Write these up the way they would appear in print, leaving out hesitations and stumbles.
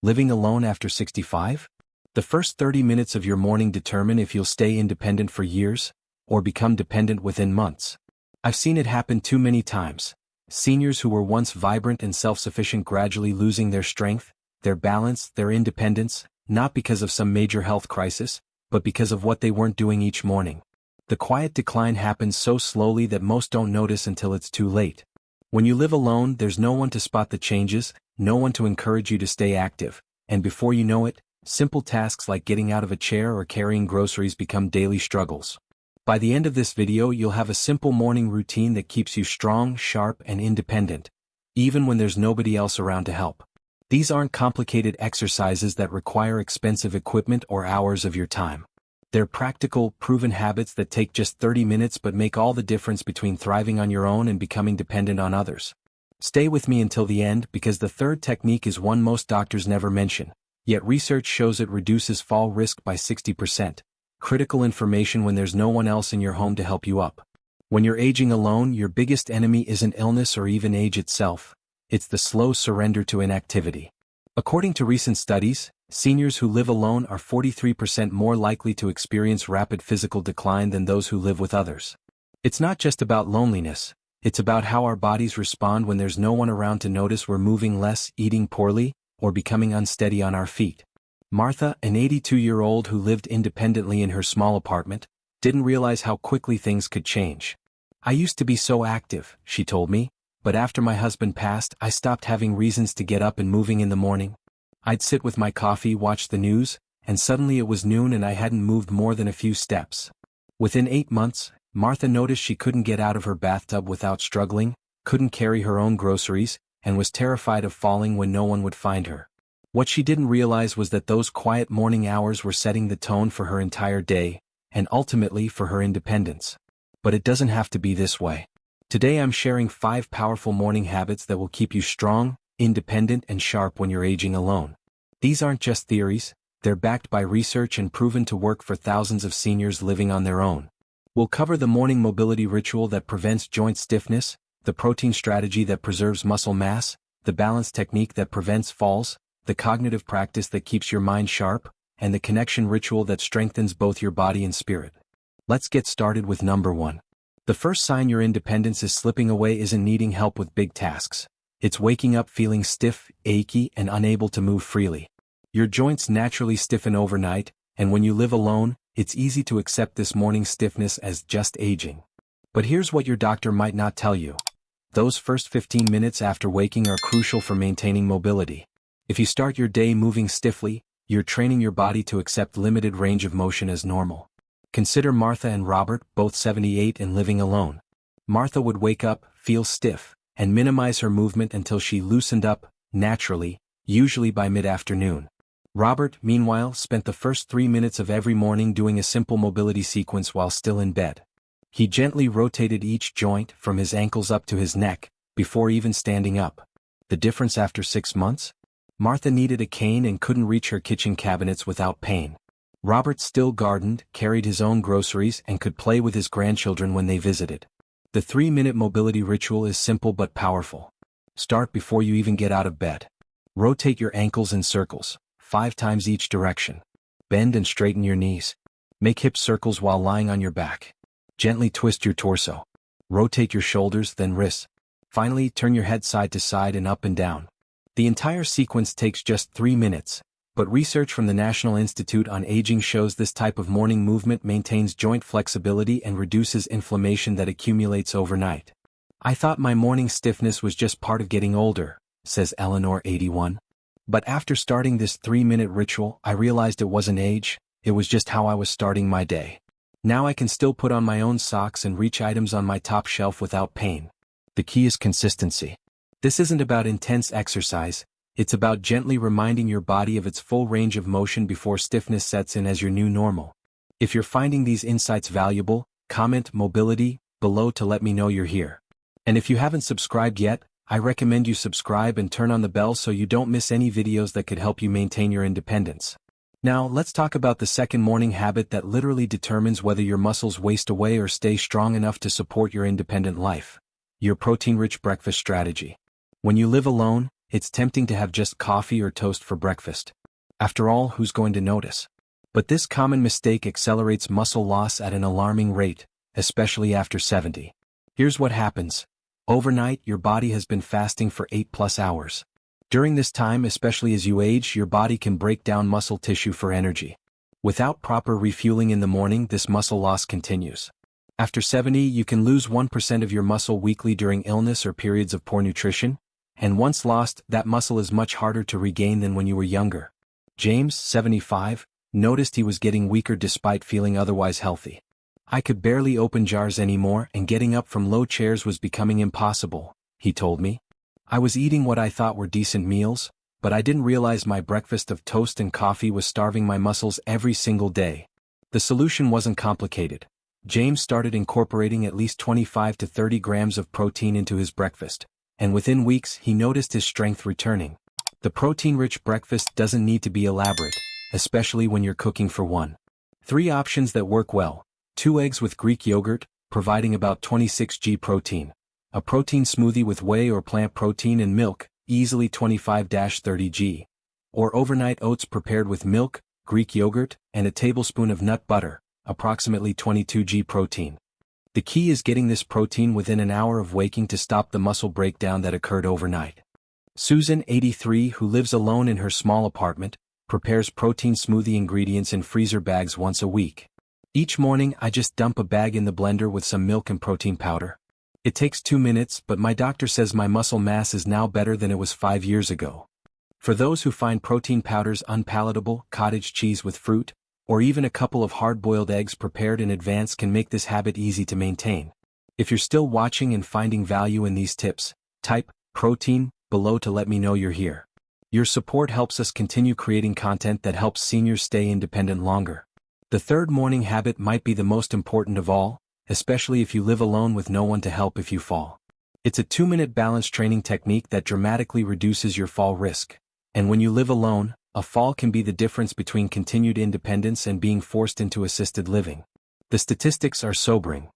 Living alone after 65? The first 30 minutes of your morning determine if you'll stay independent for years, or become dependent within months. I've seen it happen too many times. Seniors who were once vibrant and self-sufficient gradually losing their strength, their balance, their independence, not because of some major health crisis, but because of what they weren't doing each morning. The quiet decline happens so slowly that most don't notice until it's too late. When you live alone, there's no one to spot the changes, no one to encourage you to stay active, and before you know it, simple tasks like getting out of a chair or carrying groceries become daily struggles. By the end of this video, you'll have a simple morning routine that keeps you strong, sharp, and independent, even when there's nobody else around to help. These aren't complicated exercises that require expensive equipment or hours of your time. They're practical, proven habits that take just 30 minutes but make all the difference between thriving on your own and becoming dependent on others. Stay with me until the end because the third technique is one most doctors never mention, yet research shows it reduces fall risk by 60%. Critical information when there's no one else in your home to help you up. When you're aging alone, your biggest enemy isn't illness or even age itself. It's the slow surrender to inactivity. According to recent studies, seniors who live alone are 43% more likely to experience rapid physical decline than those who live with others. It's not just about loneliness, it's about how our bodies respond when there's no one around to notice we're moving less, eating poorly, or becoming unsteady on our feet. Martha, an 82-year-old who lived independently in her small apartment, didn't realize how quickly things could change. "I used to be so active," she told me, "but after my husband passed, I stopped having reasons to get up and moving in the morning. I'd sit with my coffee, watch the news, and suddenly it was noon and I hadn't moved more than a few steps." Within 8 months, Martha noticed she couldn't get out of her bathtub without struggling, couldn't carry her own groceries, and was terrified of falling when no one would find her. What she didn't realize was that those quiet morning hours were setting the tone for her entire day, and ultimately for her independence. But it doesn't have to be this way. Today I'm sharing 5 powerful morning habits that will keep you strong, independent, and sharp when you're aging alone. These aren't just theories, they're backed by research and proven to work for thousands of seniors living on their own. We'll cover the morning mobility ritual that prevents joint stiffness, the protein strategy that preserves muscle mass, the balance technique that prevents falls, the cognitive practice that keeps your mind sharp, and the connection ritual that strengthens both your body and spirit. Let's get started with number 1. The first sign your independence is slipping away isn't needing help with big tasks. It's waking up feeling stiff, achy, and unable to move freely. Your joints naturally stiffen overnight, and when you live alone, it's easy to accept this morning stiffness as just aging. But here's what your doctor might not tell you. Those first 15 minutes after waking are crucial for maintaining mobility. If you start your day moving stiffly, you're training your body to accept limited range of motion as normal. Consider Martha and Robert, both 78 and living alone. Martha would wake up, feel stiff, and minimize her movement until she loosened up, naturally, usually by mid-afternoon. Robert, meanwhile, spent the first 3 minutes of every morning doing a simple mobility sequence while still in bed. He gently rotated each joint from his ankles up to his neck, before even standing up. The difference after 6 months? Martha needed a cane and couldn't reach her kitchen cabinets without pain. Robert still gardened, carried his own groceries, and could play with his grandchildren when they visited. The 3-minute mobility ritual is simple but powerful. Start before you even get out of bed. Rotate your ankles in circles, 5 times each direction. Bend and straighten your knees. Make hip circles while lying on your back. Gently twist your torso. Rotate your shoulders, then wrists. Finally, turn your head side to side and up and down. The entire sequence takes just 3 minutes, but research from the National Institute on Aging shows this type of morning movement maintains joint flexibility and reduces inflammation that accumulates overnight. "I thought my morning stiffness was just part of getting older," says Eleanor, 81. "But after starting this 3-minute ritual, I realized it wasn't age, it was just how I was starting my day. Now I can still put on my own socks and reach items on my top shelf without pain." The key is consistency. This isn't about intense exercise, it's about gently reminding your body of its full range of motion before stiffness sets in as your new normal. If you're finding these insights valuable, comment "mobility" below to let me know you're here. And if you haven't subscribed yet, I recommend you subscribe and turn on the bell so you don't miss any videos that could help you maintain your independence. Now, let's talk about the second morning habit that literally determines whether your muscles waste away or stay strong enough to support your independent life. Your protein-rich breakfast strategy. When you live alone, it's tempting to have just coffee or toast for breakfast. After all, who's going to notice? But this common mistake accelerates muscle loss at an alarming rate, especially after 70. Here's what happens. Overnight, your body has been fasting for 8+ hours. During this time, especially as you age, your body can break down muscle tissue for energy. Without proper refueling in the morning, this muscle loss continues. After 70, you can lose 1% of your muscle weekly during illness or periods of poor nutrition, and once lost, that muscle is much harder to regain than when you were younger. James, 75, noticed he was getting weaker despite feeling otherwise healthy. I could barely open jars anymore, and getting up from low chairs was becoming impossible, he told me. I was eating what I thought were decent meals, but I didn't realize my breakfast of toast and coffee was starving my muscles every single day. The solution wasn't complicated. James started incorporating at least 25 to 30 grams of protein into his breakfast, and within weeks he noticed his strength returning. The protein-rich breakfast doesn't need to be elaborate, especially when you're cooking for one. 3 options that work well: 2 eggs with Greek yogurt, providing about 26 g protein. A protein smoothie with whey or plant protein and milk, easily 25-30 g. Or overnight oats prepared with milk, Greek yogurt, and a tablespoon of nut butter, approximately 22 g protein. The key is getting this protein within an hour of waking to stop the muscle breakdown that occurred overnight. Susan, 83, who lives alone in her small apartment, prepares protein smoothie ingredients in freezer bags once a week. Each morning I just dump a bag in the blender with some milk and protein powder. It takes 2 minutes, but my doctor says my muscle mass is now better than it was 5 years ago. For those who find protein powders unpalatable, cottage cheese with fruit, or even a couple of hard-boiled eggs prepared in advance can make this habit easy to maintain. If you're still watching and finding value in these tips, type protein below to let me know you're here. Your support helps us continue creating content that helps seniors stay independent longer. The third morning habit might be the most important of all, especially if you live alone with no one to help if you fall. It's a 2-minute balance training technique that dramatically reduces your fall risk. And when you live alone, a fall can be the difference between continued independence and being forced into assisted living. The statistics are sobering.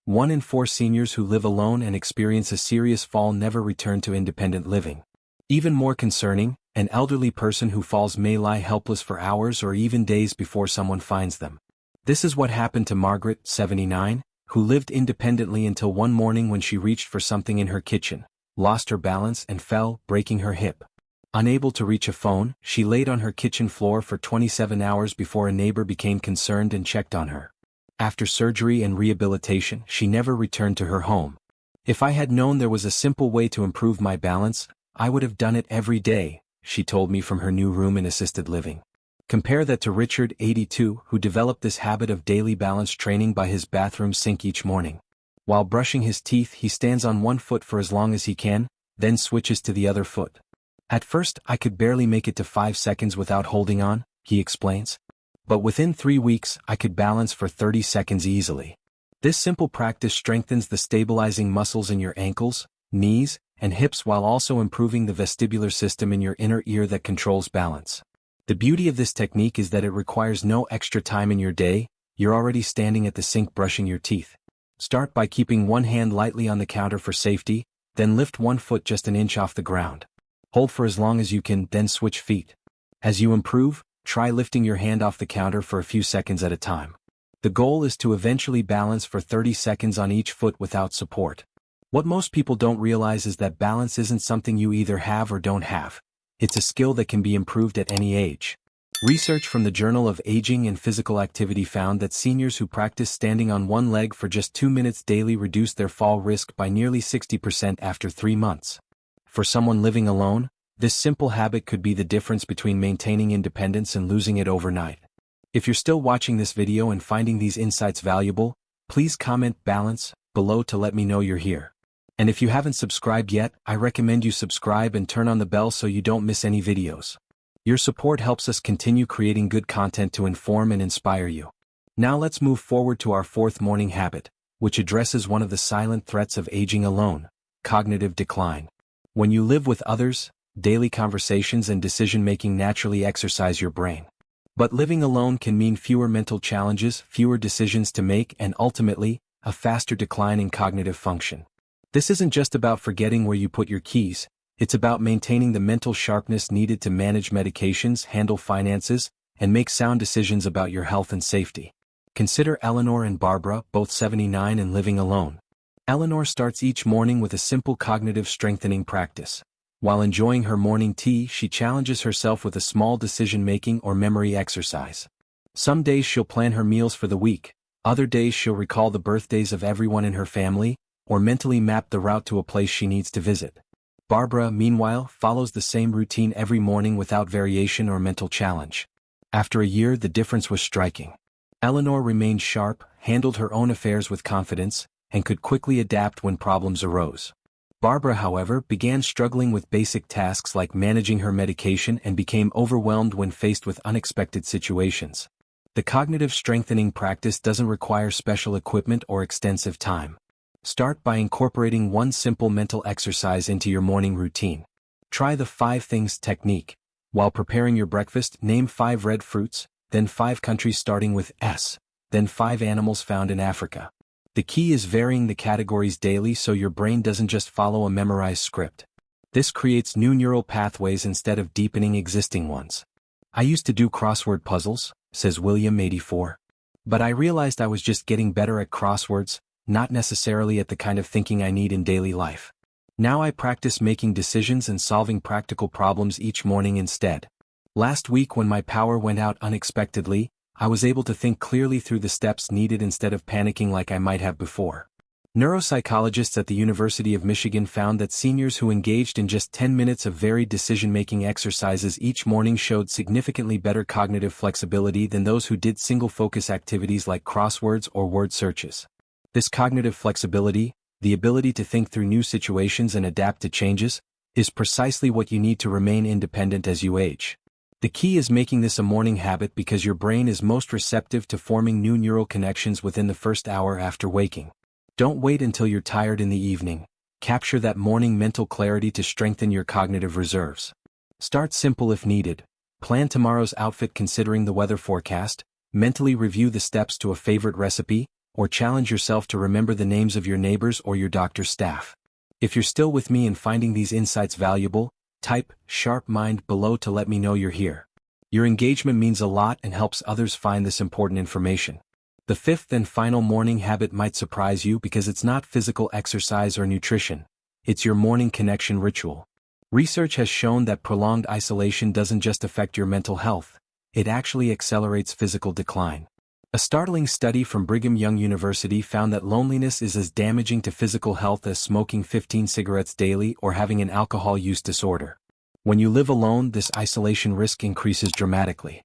1 in 4 seniors who live alone and experience a serious fall never return to independent living. Even more concerning, an elderly person who falls may lie helpless for hours or even days before someone finds them. This is what happened to Margaret, 79, who lived independently until one morning when she reached for something in her kitchen, lost her balance and fell, breaking her hip. Unable to reach a phone, she laid on her kitchen floor for 27 hours before a neighbor became concerned and checked on her. After surgery and rehabilitation, she never returned to her home. If I had known there was a simple way to improve my balance, I would have done it every day, she told me from her new room in assisted living. Compare that to Richard, 82, who developed this habit of daily balance training by his bathroom sink each morning. While brushing his teeth, he stands on one foot for as long as he can, then switches to the other foot. At first, I could barely make it to 5 seconds without holding on, he explains. But within 3 weeks, I could balance for 30 seconds easily. This simple practice strengthens the stabilizing muscles in your ankles, knees, and hips while also improving the vestibular system in your inner ear that controls balance. The beauty of this technique is that it requires no extra time in your day. You're already standing at the sink brushing your teeth. Start by keeping one hand lightly on the counter for safety, then lift one foot just an inch off the ground. Hold for as long as you can, then switch feet. As you improve, try lifting your hand off the counter for a few seconds at a time. The goal is to eventually balance for 30 seconds on each foot without support. What most people don't realize is that balance isn't something you either have or don't have. It's a skill that can be improved at any age. Research from the Journal of Aging and Physical Activity found that seniors who practice standing on one leg for just 2 minutes daily reduced their fall risk by nearly 60% after 3 months. For someone living alone, this simple habit could be the difference between maintaining independence and losing it overnight. If you're still watching this video and finding these insights valuable, please comment balance below to let me know you're here. And if you haven't subscribed yet, I recommend you subscribe and turn on the bell so you don't miss any videos. Your support helps us continue creating good content to inform and inspire you. Now let's move forward to our 4th morning habit, which addresses one of the silent threats of aging alone: cognitive decline. When you live with others, daily conversations and decision-making naturally exercise your brain. But living alone can mean fewer mental challenges, fewer decisions to make, and ultimately, a faster decline in cognitive function. This isn't just about forgetting where you put your keys, It's about maintaining the mental sharpness needed to manage medications, handle finances, and make sound decisions about your health and safety. Consider Eleanor and Barbara, both 79 and living alone. Eleanor starts each morning with a simple cognitive strengthening practice. While enjoying her morning tea, she challenges herself with a small decision-making or memory exercise. Some days she'll plan her meals for the week, other days she'll recall the birthdays of everyone in her family, or mentally map the route to a place she needs to visit. Barbara, meanwhile, follows the same routine every morning without variation or mental challenge. After a year, the difference was striking. Eleanor remained sharp, handled her own affairs with confidence, and could quickly adapt when problems arose. Barbara, however, began struggling with basic tasks like managing her medication and became overwhelmed when faced with unexpected situations. The cognitive strengthening practice doesn't require special equipment or extensive time. Start by incorporating one simple mental exercise into your morning routine. Try the 5 things technique. While preparing your breakfast, name 5 red fruits, then 5 countries starting with S, then 5 animals found in Africa. The key is varying the categories daily so your brain doesn't just follow a memorized script. This creates new neural pathways instead of deepening existing ones. I used to do crossword puzzles, says William, 84. But I realized I was just getting better at crosswords, not necessarily at the kind of thinking I need in daily life. Now I practice making decisions and solving practical problems each morning instead. Last week when my power went out unexpectedly, I was able to think clearly through the steps needed instead of panicking like I might have before. Neuropsychologists at the University of Michigan found that seniors who engaged in just 10 minutes of varied decision-making exercises each morning showed significantly better cognitive flexibility than those who did single-focus activities like crosswords or word searches. This cognitive flexibility, the ability to think through new situations and adapt to changes, is precisely what you need to remain independent as you age. The key is making this a morning habit because your brain is most receptive to forming new neural connections within the first hour after waking. Don't wait until you're tired in the evening. Capture that morning mental clarity to strengthen your cognitive reserves. Start simple if needed. Plan tomorrow's outfit considering the weather forecast, mentally review the steps to a favorite recipe, or challenge yourself to remember the names of your neighbors or your doctor's staff. If you're still with me and finding these insights valuable, type "sharp mind" below to let me know you're here. Your engagement means a lot and helps others find this important information. The 5th and final morning habit might surprise you because it's not physical exercise or nutrition. It's your morning connection ritual. Research has shown that prolonged isolation doesn't just affect your mental health, it actually accelerates physical decline. A startling study from Brigham Young University found that loneliness is as damaging to physical health as smoking 15 cigarettes daily or having an alcohol use disorder. When you live alone, this isolation risk increases dramatically.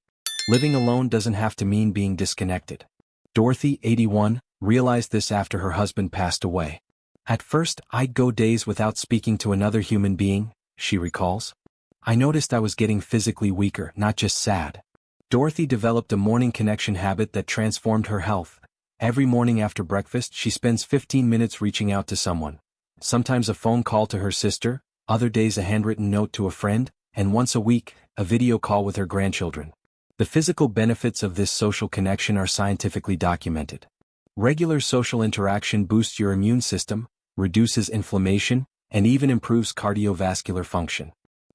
Living alone doesn't have to mean being disconnected. Dorothy, 81, realized this after her husband passed away. At first, I'd go days without speaking to another human being, she recalls. I noticed I was getting physically weaker, not just sad. Dorothy developed a morning connection habit that transformed her health. Every morning after breakfast, she spends 15 minutes reaching out to someone. Sometimes a phone call to her sister, other days a handwritten note to a friend, and once a week, a video call with her grandchildren. The physical benefits of this social connection are scientifically documented. Regular social interaction boosts your immune system, reduces inflammation, and even improves cardiovascular function.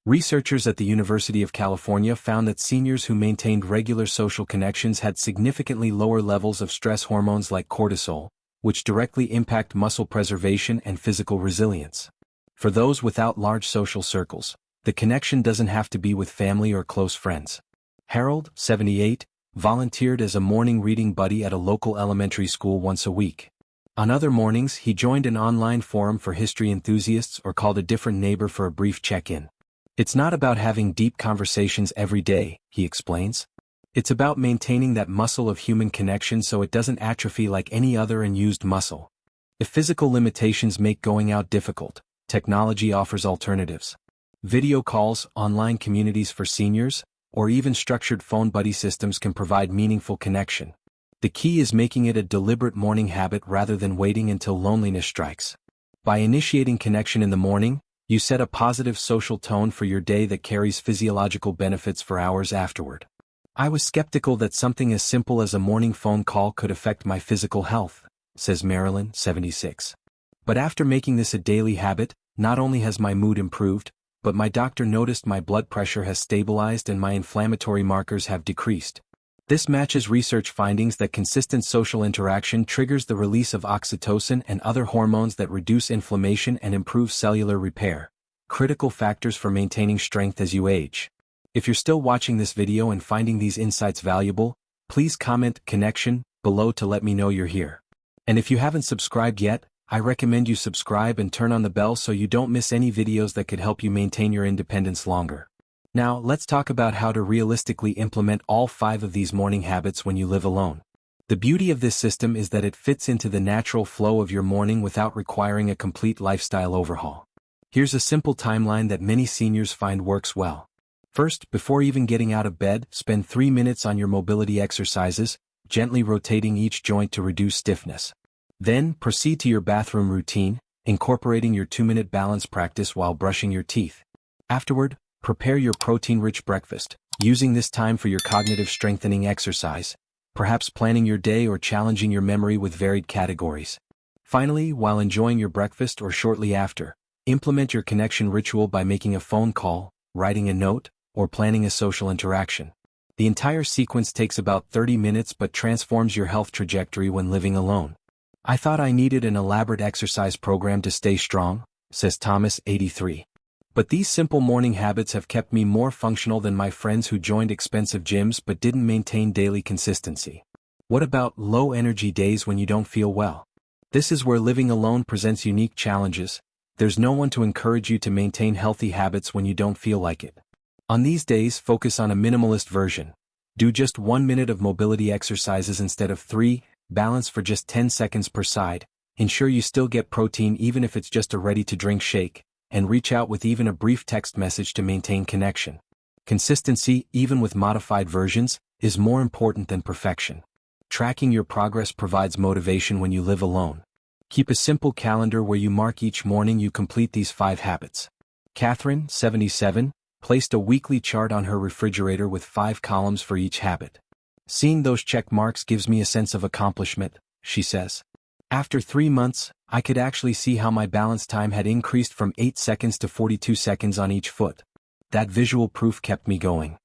Researchers at the University of California found that seniors who maintained regular social connections had significantly lower levels of stress hormones like cortisol, which directly impact muscle preservation and physical resilience. For those without large social circles, the connection doesn't have to be with family or close friends. Harold, 78, volunteered as a morning reading buddy at a local elementary school once a week. On other mornings, he joined an online forum for history enthusiasts or called a different neighbor for a brief check-in. It's not about having deep conversations every day, he explains. It's about maintaining that muscle of human connection so it doesn't atrophy like any other unused muscle. If physical limitations make going out difficult, technology offers alternatives. Video calls, online communities for seniors, or even structured phone buddy systems can provide meaningful connection. The key is making it a deliberate morning habit rather than waiting until loneliness strikes. By initiating connection in the morning, you set a positive social tone for your day that carries physiological benefits for hours afterward. I was skeptical that something as simple as a morning phone call could affect my physical health, says Marilyn, 76. But after making this a daily habit, not only has my mood improved, but my doctor noticed my blood pressure has stabilized and my inflammatory markers have decreased. This matches research findings that consistent social interaction triggers the release of oxytocin and other hormones that reduce inflammation and improve cellular repair, critical factors for maintaining strength as you age. If you're still watching this video and finding these insights valuable, please comment "connection" below to let me know you're here. And if you haven't subscribed yet, I recommend you subscribe and turn on the bell so you don't miss any videos that could help you maintain your independence longer. Now, let's talk about how to realistically implement all 5 of these morning habits when you live alone. The beauty of this system is that it fits into the natural flow of your morning without requiring a complete lifestyle overhaul. Here's a simple timeline that many seniors find works well. First, before even getting out of bed, spend 3 minutes on your mobility exercises, gently rotating each joint to reduce stiffness. Then, proceed to your bathroom routine, incorporating your 2-minute balance practice while brushing your teeth. Afterward, prepare your protein-rich breakfast, using this time for your cognitive strengthening exercise, perhaps planning your day or challenging your memory with varied categories. Finally, while enjoying your breakfast or shortly after, implement your connection ritual by making a phone call, writing a note, or planning a social interaction. The entire sequence takes about 30 minutes but transforms your health trajectory when living alone. "I thought I needed an elaborate exercise program to stay strong," says Thomas, 83. "But these simple morning habits have kept me more functional than my friends who joined expensive gyms but didn't maintain daily consistency." What about low-energy days when you don't feel well? This is where living alone presents unique challenges. There's no one to encourage you to maintain healthy habits when you don't feel like it. On these days, focus on a minimalist version. Do just 1 minute of mobility exercises instead of 3, balance for just 10 seconds per side, ensure you still get protein even if it's just a ready-to-drink shake, and reach out with even a brief text message to maintain connection. Consistency, even with modified versions, is more important than perfection. Tracking your progress provides motivation when you live alone. Keep a simple calendar where you mark each morning you complete these 5 habits. Catherine, 77, placed a weekly chart on her refrigerator with 5 columns for each habit. "Seeing those check marks gives me a sense of accomplishment," she says. "After 3 months, I could actually see how my balance time had increased from 8 seconds to 42 seconds on each foot. That visual proof kept me going."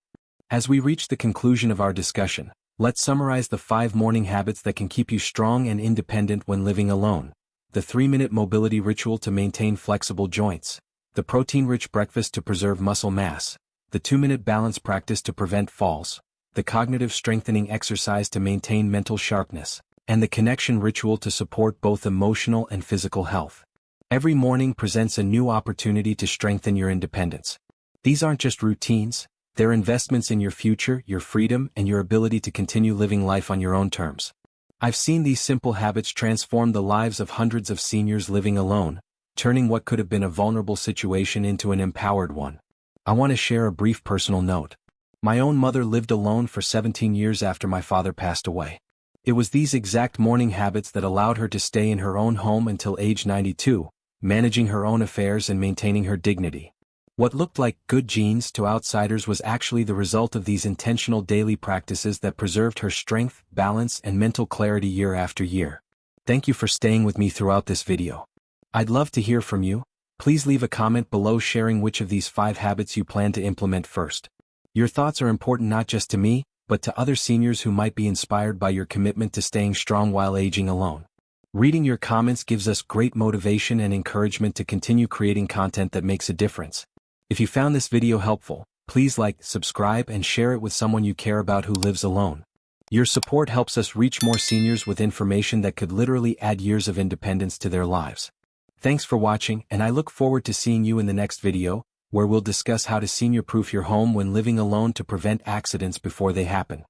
As we reach the conclusion of our discussion, let's summarize the 5 morning habits that can keep you strong and independent when living alone. The 3-minute mobility ritual to maintain flexible joints. The protein-rich breakfast to preserve muscle mass. The 2-minute balance practice to prevent falls. The cognitive strengthening exercise to maintain mental sharpness, and the connection ritual to support both emotional and physical health. Every morning presents a new opportunity to strengthen your independence. These aren't just routines, they're investments in your future, your freedom, and your ability to continue living life on your own terms. I've seen these simple habits transform the lives of hundreds of seniors living alone, turning what could have been a vulnerable situation into an empowered one. I want to share a brief personal note. My own mother lived alone for 17 years after my father passed away. It was these exact morning habits that allowed her to stay in her own home until age 92, managing her own affairs and maintaining her dignity. What looked like good genes to outsiders was actually the result of these intentional daily practices that preserved her strength, balance, and mental clarity year after year. Thank you for staying with me throughout this video. I'd love to hear from you. Please leave a comment below sharing which of these 5 habits you plan to implement first. Your thoughts are important not just to me, but to other seniors who might be inspired by your commitment to staying strong while aging alone. Reading your comments gives us great motivation and encouragement to continue creating content that makes a difference. If you found this video helpful, please like, subscribe, and share it with someone you care about who lives alone. Your support helps us reach more seniors with information that could literally add years of independence to their lives. Thanks for watching, and I look forward to seeing you in the next video, where we'll discuss how to senior-proof your home when living alone to prevent accidents before they happen.